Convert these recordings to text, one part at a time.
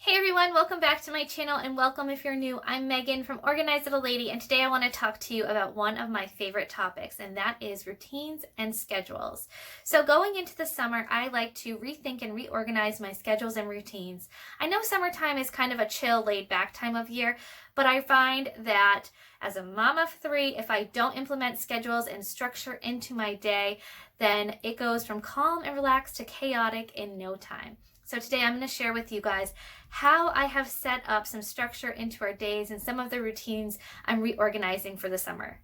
Hey everyone, welcome back to my channel and welcome if you're new. I'm Megan from OrganizedLittleLady and today I want to talk to you about one of my favorite topics, and that is routines and schedules. So going into the summer, I like to rethink and reorganize my schedules and routines. I know summertime is kind of a chill, laid back time of year, but I find that as a mom of three, if I don't implement schedules and structure into my day, then it goes from calm and relaxed to chaotic in no time. So today I'm going to share with you guys how I have set up some structure into our days and some of the routines I'm reorganizing for the summer.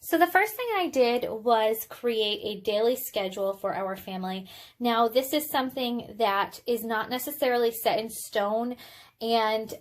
So the first thing I did was create a daily schedule for our family. Now this is something that is not necessarily set in stone, and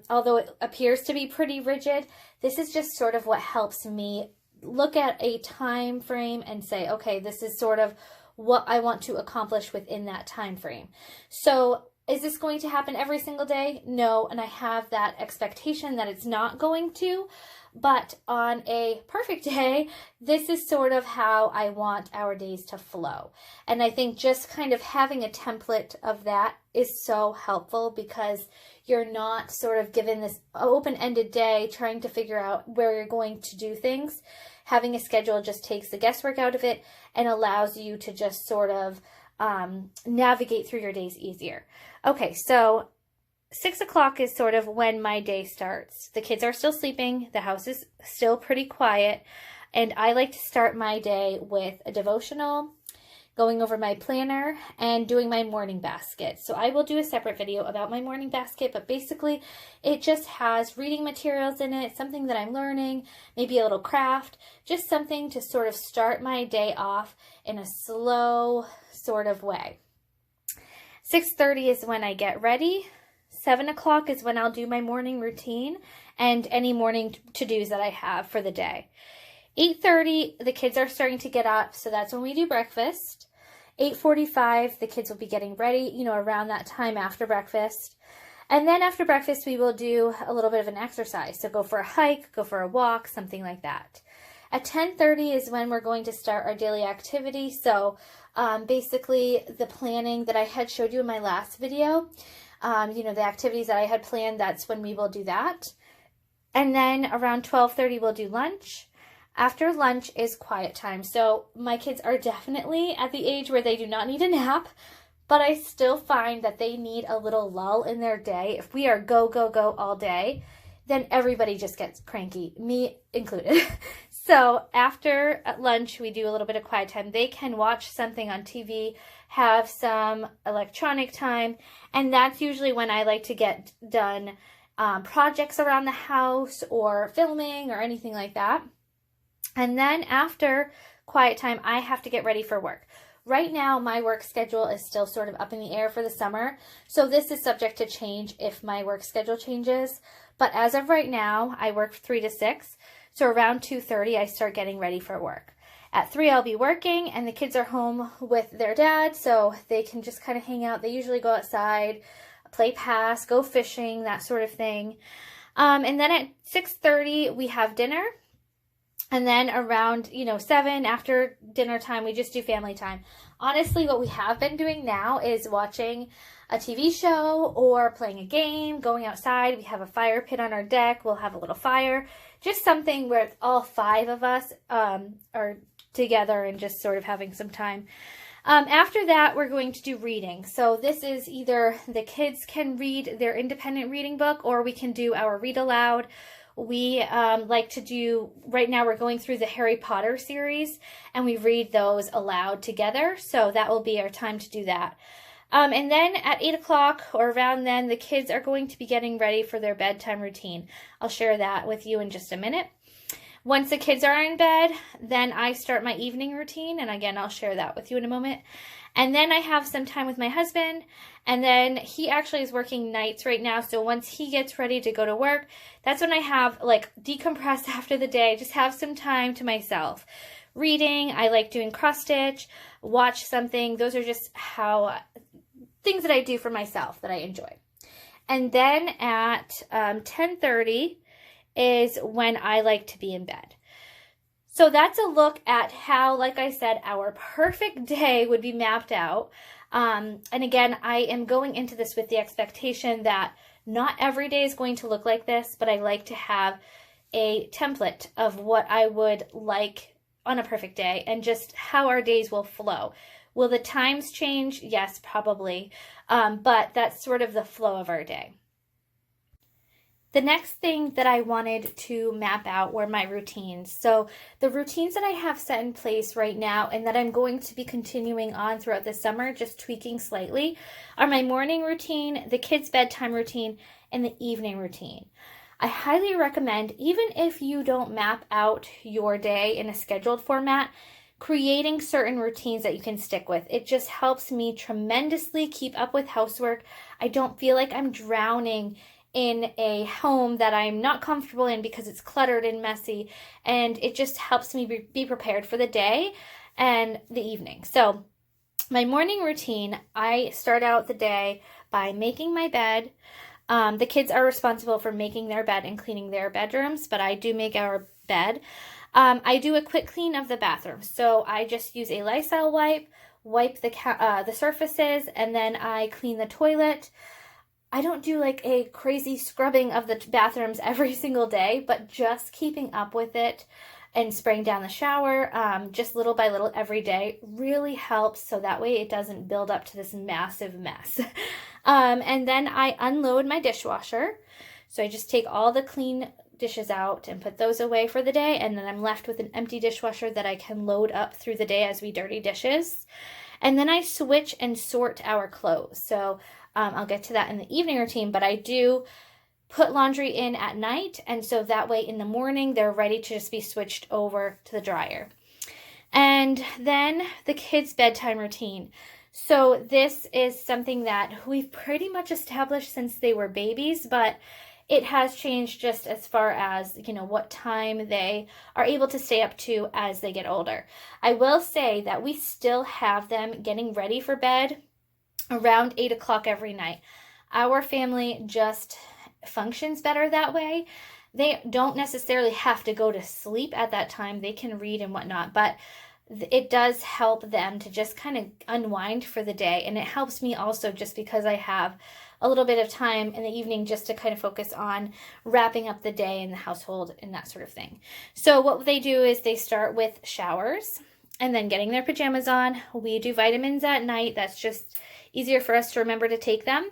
although it appears to be pretty rigid, this is just sort of what helps me look at a time frame and say, okay, this is sort of what I want to accomplish within that time frame. So is this going to happen every single day? No, and I have that expectation that it's not going to, but on a perfect day, this is sort of how I want our days to flow. And I think just kind of having a template of that is so helpful, because you're not sort of given this open-ended day trying to figure out where you're going to do things. Having a schedule just takes the guesswork out of it and allows you to just sort of navigate through your days easier. Okay, so 6 o'clock is sort of when my day starts. The kids are still sleeping, the house is still pretty quiet, and I like to start my day with a devotional, going over my planner, and doing my morning basket. So I will do a separate video about my morning basket, but basically it just has reading materials in it, something that I'm learning, maybe a little craft, just something to sort of start my day off in a slow sort of way. 6:30 is when I get ready. 7 o'clock is when I'll do my morning routine and any morning to-dos that I have for the day. 8:30, the kids are starting to get up, so that's when we do breakfast. 8:45, the kids will be getting ready, around that time after breakfast. And then after breakfast, we will do a little bit of an exercise. So go for a hike, go for a walk, something like that. At 10:30 is when we're going to start our daily activity. So basically the planning that I had showed you in my last video, the activities that I had planned, that's when we will do that. And then around 12:30, we'll do lunch. After lunch is quiet time. So my kids are definitely at the age where they do not need a nap, but I still find that they need a little lull in their day. If we are go, go, go all day, then everybody just gets cranky, me included. So after lunch, we do a little bit of quiet time. They can watch something on TV, have some electronic time, and that's usually when I like to get done projects around the house or filming or anything like that. And then after quiet time, I have to get ready for work. Right now, my work schedule is still sort of up in the air for the summer, so this is subject to change if my work schedule changes. But as of right now, I work 3 to 6, so around 2:30, I start getting ready for work. At 3, I'll be working, and the kids are home with their dad, so they can just kind of hang out. They usually go outside, play pass, go fishing, that sort of thing. And then at 6:30, we have dinner. And then around, 7, after dinner time, we just do family time. Honestly, what we have been doing now is watching a TV show or playing a game, going outside. We have a fire pit on our deck. We'll have a little fire. Just something where all 5 of us are together and just sort of having some time. After that, we're going to do reading. So this is either the kids can read their independent reading book, or we can do our read aloud. We like to do, right now we're going through the Harry Potter series, and we read those aloud together, so that will be our time to do that. And then at 8 o'clock or around then, the kids are going to be getting ready for their bedtime routine. I'll share that with you in just a minute. Once the kids are in bed, then I start my evening routine, and again, I'll share that with you in a moment. And then I have some time with my husband, and then he actually is working nights right now, so once he gets ready to go to work, that's when I have, decompress after the day, just have some time to myself. Reading, I like doing cross stitch, watch something. Those are just things that I do for myself that I enjoy. And then at 10:30 is when I like to be in bed. So that's a look at how, like I said, our perfect day would be mapped out. And again, I am going into this with the expectation that not every day is going to look like this, but I like to have a template of what I would like on a perfect day and just how our days will flow. Will the times change? Yes, probably. But that's sort of the flow of our day. The next thing that I wanted to map out were my routines. So the routines that I have set in place right now and that I'm going to be continuing on throughout the summer, just tweaking slightly, are my morning routine, the kids' bedtime routine, and the evening routine. I highly recommend, even if you don't map out your day in a scheduled format, creating certain routines that you can stick with. It just helps me tremendously keep up with housework. I don't feel like I'm drowning in a home that I'm not comfortable in because it's cluttered and messy, and it just helps me be prepared for the day and the evening. So my morning routine, I start out the day by making my bed. The kids are responsible for making their bed and cleaning their bedrooms, but I do make our bed. I do a quick clean of the bathroom. So I just use a Lysol wipe the surfaces, and then I clean the toilet. I don't do like a crazy scrubbing of the bathrooms every single day, but just keeping up with it and spraying down the shower, just little by little every day really helps, so that way it doesn't build up to this massive mess. And then I unload my dishwasher. So I just take all the clean dishes out and put those away for the day, and then I'm left with an empty dishwasher that I can load up through the day as we dirty dishes. And then I switch and sort our clothes. So I'll get to that in the evening routine, but I do put laundry in at night, and so that way in the morning they're ready to just be switched over to the dryer. And then the kids' bedtime routine. So this is something that we've pretty much established since they were babies, but it has changed just as far as, what time they are able to stay up to as they get older. I will say that we still have them getting ready for bed around 8 o'clock every night. Our family just functions better that way. They don't necessarily have to go to sleep at that time. They can read and whatnot, but it does help them to just kind of unwind for the day. And it helps me also just because I have a little bit of time in the evening just to kind of focus on wrapping up the day in the household and that sort of thing. So what they do is they start with showers and then getting their pajamas on. We do vitamins at night. That's just easier for us to remember to take them.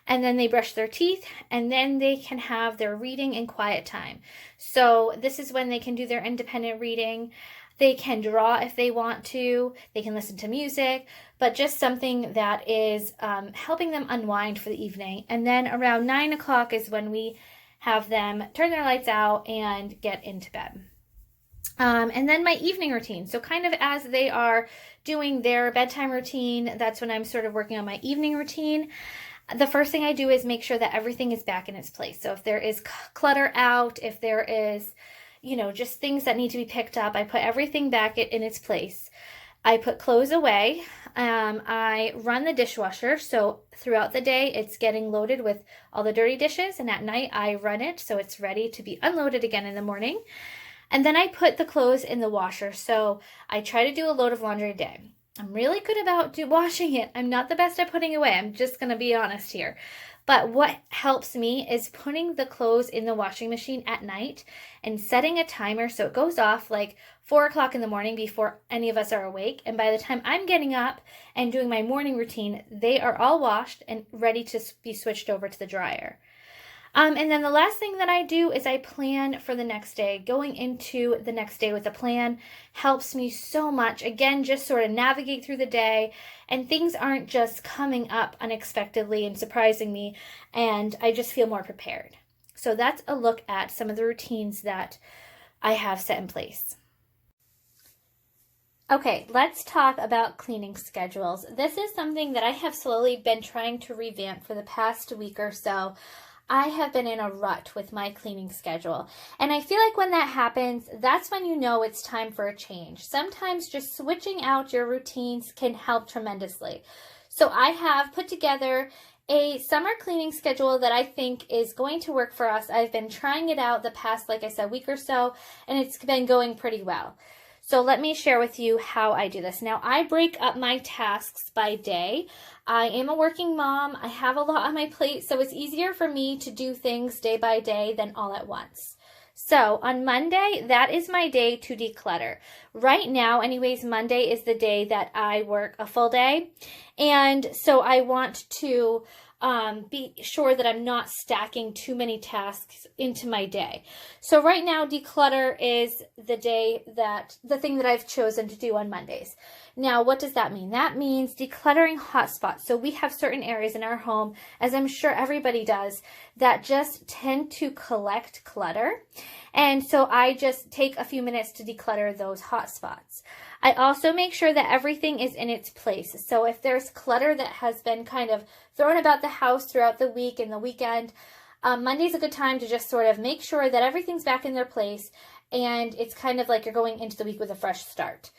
And then they brush their teeth, and then they can have their reading and quiet time. So this is when they can do their independent reading. They can draw if they want to. They can listen to music, but just something that is helping them unwind for the evening. And then around 9 o'clock is when we have them turn their lights out and get into bed. And then my evening routine. So kind of as they are doing their bedtime routine, that's when I'm sort of working on my evening routine. The first thing I do is make sure that everything is back in its place. So if there is clutter out, if there is, just things that need to be picked up, I put everything back in its place. I put clothes away. I run the dishwasher. So throughout the day, it's getting loaded with all the dirty dishes. And at night, I run it so it's ready to be unloaded again in the morning. And then I put the clothes in the washer. So I try to do a load of laundry a day. I'm really good about washing it. I'm not the best at putting away. I'm just going to be honest here. But what helps me is putting the clothes in the washing machine at night and setting a timer so it goes off like 4 o'clock in the morning before any of us are awake. And by the time I'm getting up and doing my morning routine, they are all washed and ready to be switched over to the dryer. And then the last thing that I do is I plan for the next day. Going into the next day with a plan helps me so much. Again, just sort of navigate through the day, and things aren't just coming up unexpectedly and surprising me, and I just feel more prepared. So that's a look at some of the routines that I have set in place. Okay, let's talk about cleaning schedules. This is something that I have slowly been trying to revamp for the past week or so. I have been in a rut with my cleaning schedule. And I feel like when that happens, that's when you know it's time for a change. Sometimes just switching out your routines can help tremendously. So I have put together a summer cleaning schedule that I think is going to work for us. I've been trying it out the past, like I said, week or so, and it's been going pretty well. So let me share with you how I do this. Now, I break up my tasks by day. I am a working mom. I have a lot on my plate, so it's easier for me to do things day by day than all at once. So on Monday, that is my day to declutter. Right now, anyways, Monday is the day that I work a full day. And so I want to be sure that I'm not stacking too many tasks into my day. So right now, declutter is the thing that I've chosen to do on Mondays. Now, what does that mean? That means decluttering hotspots. So we have certain areas in our home, as I'm sure everybody does, that just tend to collect clutter. And so I just take a few minutes to declutter those hotspots. I also make sure that everything is in its place. So if there's clutter that has been kind of thrown about the house throughout the week and the weekend, Monday's a good time to just sort of make sure that everything's back in their place, and it's kind of like you're going into the week with a fresh start.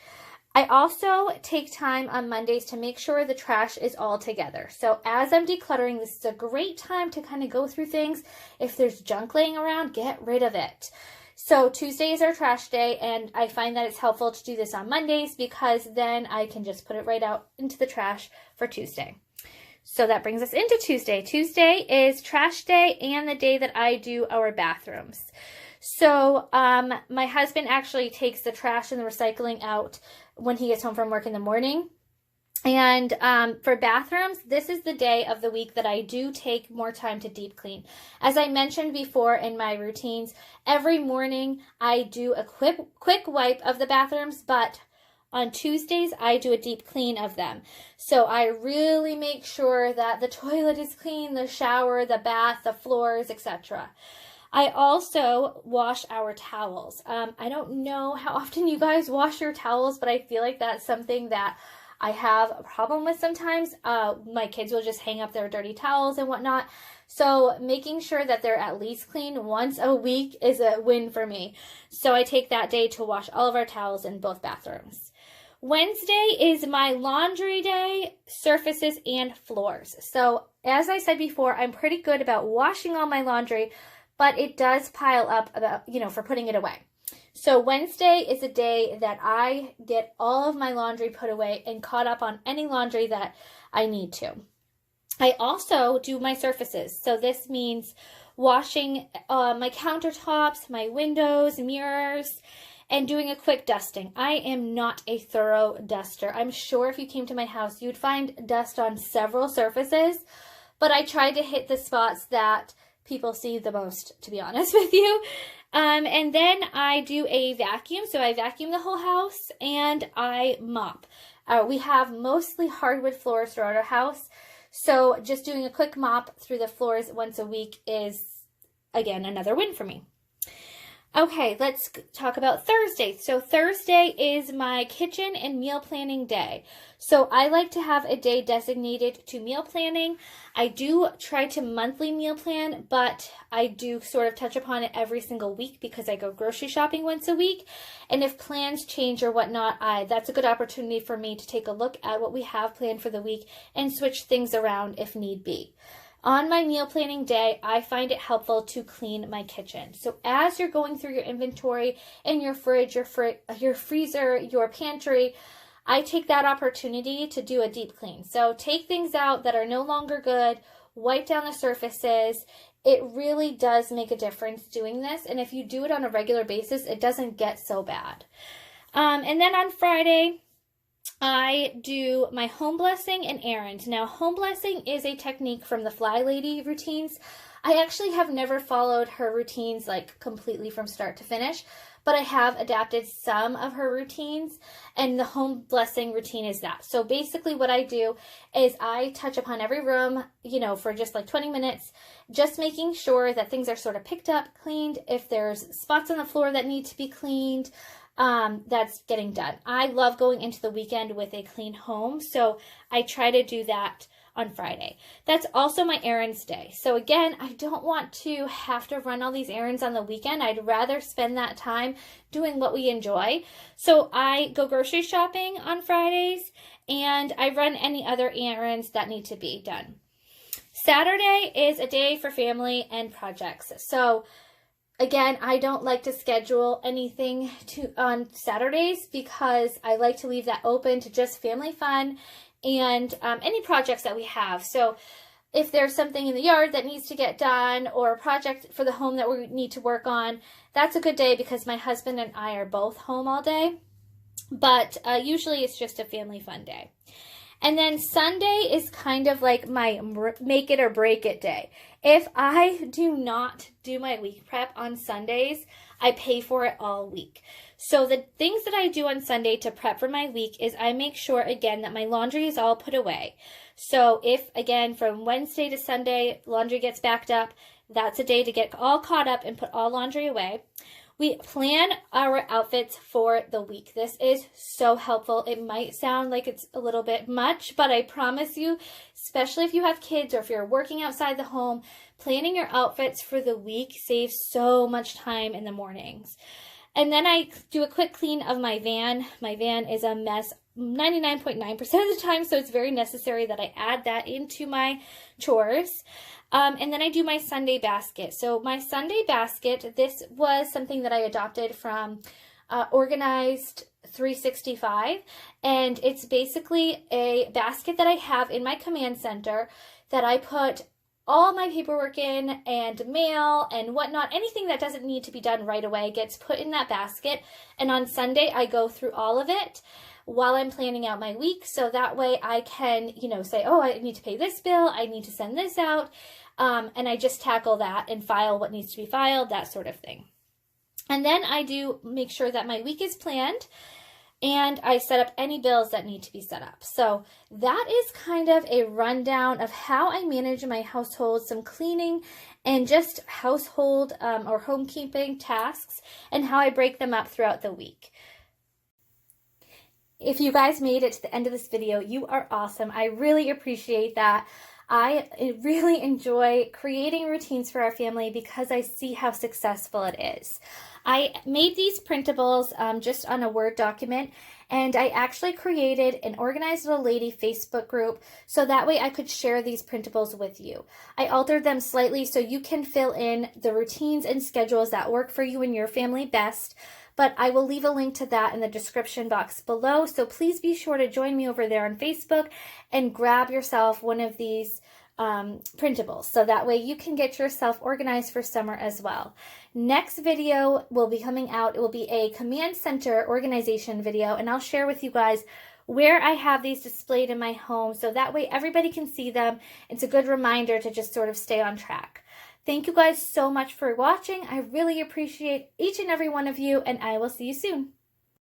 I also take time on Mondays to make sure the trash is all together. So as I'm decluttering, this is a great time to kind of go through things. If there's junk laying around, get rid of it. So Tuesday is our trash day, and I find that it's helpful to do this on Mondays because then I can just put it right out into the trash for Tuesday. So that brings us into Tuesday. Tuesday is trash day and the day that I do our bathrooms. So my husband actually takes the trash and the recycling out when he gets home from work in the morning. And for bathrooms, this is the day of the week that I do take more time to deep clean. As I mentioned before in my routines, every morning I do a quick wipe of the bathrooms, but on Tuesdays, I do a deep clean of them. So I really make sure that the toilet is clean, the shower, the bath, the floors, etc. I also wash our towels. I don't know how often you guys wash your towels, but I feel like that's something that I have a problem with sometimes. My kids will just hang up their dirty towels and whatnot. So making sure that they're at least clean once a week is a win for me. So I take that day to wash all of our towels in both bathrooms. Wednesday is my laundry day, surfaces, and floors. So as I said before, I'm pretty good about washing all my laundry, but it does pile up for putting it away. So Wednesday is a day that I get all of my laundry put away and caught up on any laundry that I need to. I also do my surfaces. So this means washing my countertops, my windows, mirrors, and doing a quick dusting. I am not a thorough duster. I'm sure if you came to my house, you'd find dust on several surfaces, but I try to hit the spots that people see the most, to be honest with you. And then I do a vacuum. So I vacuum the whole house and I mop. We have mostly hardwood floors throughout our house. So just doing a quick mop through the floors once a week is, again, another win for me. Okay, let's talk about Thursday. So Thursday is my kitchen and meal planning day. So I like to have a day designated to meal planning. I do try to monthly meal plan, but I do sort of touch upon it every single week because I go grocery shopping once a week. And if plans change or whatnot, that's a good opportunity for me to take a look at what we have planned for the week and switch things around if need be. On my meal planning day, I find it helpful to clean my kitchen. So as you're going through your inventory in your fridge, your freezer, your pantry, I take that opportunity to do a deep clean. So take things out that are no longer good, wipe down the surfaces. It really does make a difference doing this. And if you do it on a regular basis, it doesn't get so bad. And then on Friday, I do my home blessing and errands. Now, home blessing is a technique from the Fly Lady routines. I actually have never followed her routines like completely from start to finish, but I have adapted some of her routines, and the home blessing routine is that. So basically what I do is I touch upon every room, for just like 20 minutes, just making sure that things are sort of picked up, cleaned. If there's spots on the floor that need to be cleaned, that's getting done. I love going into the weekend with a clean home, so I try to do that on Friday. That's also my errands day. So again, I don't want to have to run all these errands on the weekend. I'd rather spend that time doing what we enjoy. So I go grocery shopping on Fridays, and I run any other errands that need to be done. Saturday is a day for family and projects. So Again, I don't like to schedule anything on Saturdays because I like to leave that open to just family fun and any projects that we have. So if there's something in the yard that needs to get done or a project for the home that we need to work on, that's a good day because my husband and I are both home all day. But usually it's just a family fun day. And then Sunday is kind of like my make it or break it day. If I do not do my week prep on Sundays, I pay for it all week. So the things that I do on Sunday to prep for my week is I make sure, again, that my laundry is all put away. So if, again, from Wednesday to Sunday, laundry gets backed up, that's a day to get all caught up and put all laundry away. We plan our outfits for the week. This is so helpful. It might sound like it's a little bit much, but I promise you, especially if you have kids or if you're working outside the home, planning your outfits for the week saves so much time in the mornings. And then I do a quick clean of my van. My van is a mess 99.9% of the time, so it's very necessary that I add that into my chores. And then I do my Sunday basket. So my Sunday basket, this was something that I adopted from Organized 365, and it's basically a basket that I have in my command center that I put all my paperwork in and mail and whatnot. Anything that doesn't need to be done right away gets put in that basket, and on Sunday I go through all of it while I'm planning out my week, so that way I can, say, oh, I need to pay this bill, I need to send this out, and I just tackle that and file what needs to be filed, that sort of thing. And then I do make sure that my week is planned, and I set up any bills that need to be set up. So that is kind of a rundown of how I manage my household, some cleaning and just household or homekeeping tasks, and how I break them up throughout the week. If you guys made it to the end of this video, you are awesome. I really appreciate that. I really enjoy creating routines for our family because I see how successful it is. I made these printables just on a Word document, and I actually created an Organized Little Lady Facebook group so that way I could share these printables with you. I altered them slightly so you can fill in the routines and schedules that work for you and your family best, but I will leave a link to that in the description box below, so please be sure to join me over there on Facebook and grab yourself one of these printables so that way you can get yourself organized for summer as well. Next video will be coming out. It will be a command center organization video, and I'll share with you guys where I have these displayed in my home so that way everybody can see them. It's a good reminder to just sort of stay on track. Thank you guys so much for watching. I really appreciate each and every one of you, and I will see you soon.